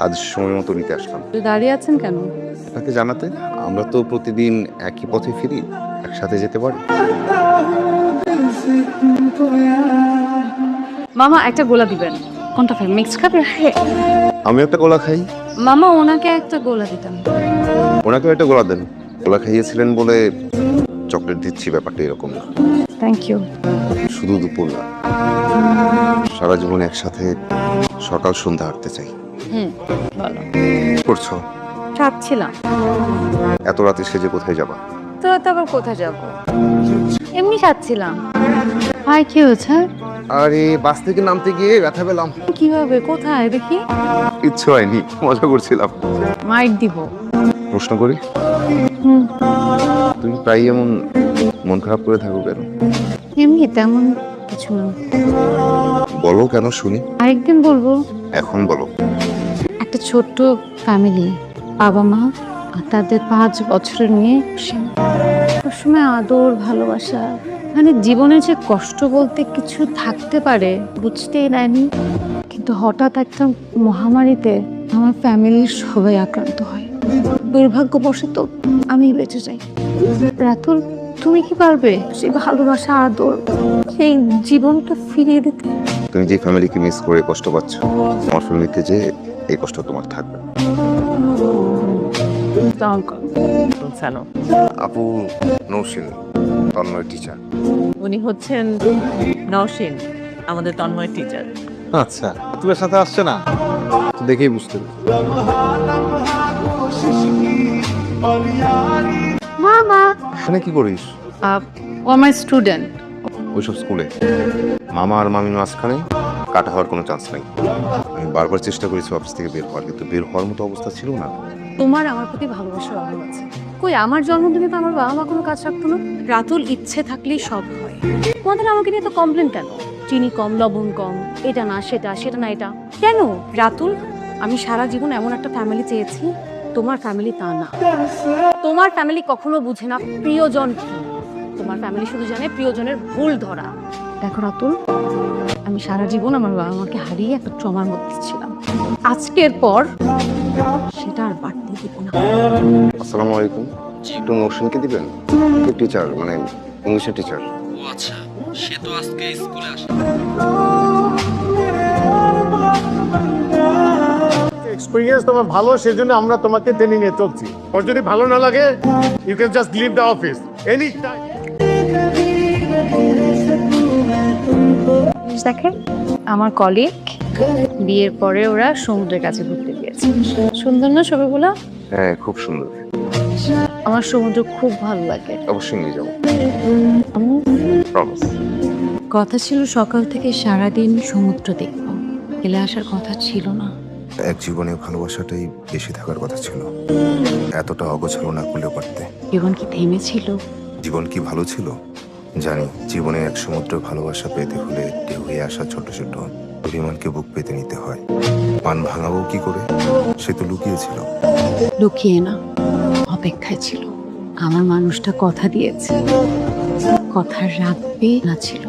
আজ সময় মতো নিতে আসলাম। দাঁড়িয়ে আছেন কেন? আপনাকে জানাতে, আমরা তো প্রতিদিন একই পথে ফিরি, একসাথে যেতে পারি। মামা একটা গোলা দিবেন। কোনটা খাবেন, মিক্স খাবে? আমি একটা গোলা খাই, মামা ওনাকে একটা গোলা দিতাম। ওনাকেও একটা গোলা দেন। গোলা খাইয়েছিলেন বলে চকলেট দিচ্ছি, ব্যাপারটা এরকম না। Thank you. শুধু দুপুর না, সারা জীবন একসাথে সকাল সন্ধ্যা হাঁটতে চাই। বলো। কি করছো? চাচ্ছিলাম। এত রাতে সেজে কোথায় যাবা? তো আবার কোথায় যাব? এমনি চাচ্ছিলাম। ভাই কি হয়েছে? আরে বাস থেকে নামতে গিয়ে ব্যথা পেলাম। কিভাবে, কোথায় দেখি? ইচ্ছে হয়নি, মজা করছিলাম। মাইক দিব। প্রশ্ন করি, তুমি প্রায় এমন মন খারাপ করে থাকো কেন? এমনি তেমন কিছু না। বলো কেন শুনি। আরেকদিন বলবো। এখন বলো। একটা ছোট্ট ফ্যামিলি, বাবা মা আর তাদের 5 বছরের মেয়ে। সবসময় আদর ভালোবাসা, মানে জীবনে যে কষ্ট বলতে কিছু থাকতে পারে বুঝতেই দেয়নি। কিন্তু হঠাৎ একটা মহামারীতে আমার ফ্যামিলির সবাই আক্রান্ত হয়। দুর্ভাগ্যবশত আমি বেঁচে যাই। রাতুল, তুমি কি পারবে সেই ভালোবাসা আদর, সেই জীবনটা ফিরিয়ে দিতে? তুমি যে ফ্যামিলিকে মিস করে কষ্ট পাচ্ছ, আমার ফ্যামিলিতে যে এই কষ্ট তোমার থাকবে। আপু নৌসিন, তন্ময় টিচার। উনি হচ্ছেন নওশিন, আমাদের তন্ময় টিচার। আচ্ছা, তোর সাথে আসছে না তো দেখেই বুঝতে পারছি। মামা, এখানে কি করিস? ও মাই স্টুডেন্ট। ওইসব স্কুলে মামা আর মামির মাঝখানে কাটা হওয়ার কোনো চান্স নাই। আমি বারবার চেষ্টা করেছি অফিস থেকে বের হওয়ার, কিন্তু বের হওয়ার মতো অবস্থা ছিল না। তোমার আমার প্রতি ভালোবাসার অভাব আছে। কই, আমার জন্মদিনে তো আমার বাবা মা কোনো কাজ রাখতো না। রাতুল, ইচ্ছে থাকলেই সব হয়। তোমাদের আমাকে নিয়ে তো কমপ্লেন কেন? চিনি কম, লবণ কম, এটা না সেটা, সেটা না এটা, কেন? রাতুল, আমি সারা জীবন এমন একটা ফ্যামিলি চেয়েছি, তোমার ফ্যামিলি তা না। তোমার ফ্যামিলি কখনো বুঝে না প্রিয়জন কি। তোমার ফ্যামিলি শুধু জানে প্রিয়জনের ভুল ধরা। দেখো রাতুল, আমি সারা জীবন আমার বাবা মাকে হারিয়ে একটা ট্রমার মধ্যে ছিলাম। আজকের পর সেটা আর বাড়তে দিব না। আসসালামু আলাইকুম, একটু নৌসিনকে দিবেন? টিচার, মানে ইংলিশের টিচার। ও আচ্ছা, সে তো আজকে স্কুলে আসে। এক্সপেরিয়েন্স তোমার ভালো, সেজন্য আমরা তোমাকে ট্রেনিং এ চলছি। ওর যদি ভালো না লাগে, you can just leave the office any time. দেখে, আমার কলিগ, বিয়ের পরে ওরা সমুদ্রের কাছে ঘুরতে গিয়েছে। সুন্দর না ছবিগুলো? হ্যাঁ, খুব সুন্দর। আমার সমুদ্র খুব ভালো লাগে। অবশ্যই নিয়ে যাবো, প্রমিস। কথা ছিল সকাল থেকে সারাদিন সমুদ্র দেখব, ফেলে আসার কথা ছিল না। এক জীবনে ভালোবাসাটাই বেশি থাকার কথা ছিল। এতটা অগোছালো না করলেও পারতে। জীবন কি থেমেছিল? জীবন কি ভালো ছিল? জানি, জীবনে এক সমুদ্র ভালোবাসা পেতে হলে ঢেউ হয়ে আসা ছোট ছোট অভিমানকে বুক পেতে নিতে হয়। মান ভাঙাবো কি করে? সে তো লুকিয়েছিল। লুকিয়ে না, অপেক্ষায় ছিল। আমার মানুষটা কথা দিয়েছে, কথা রাখবে না ছিল।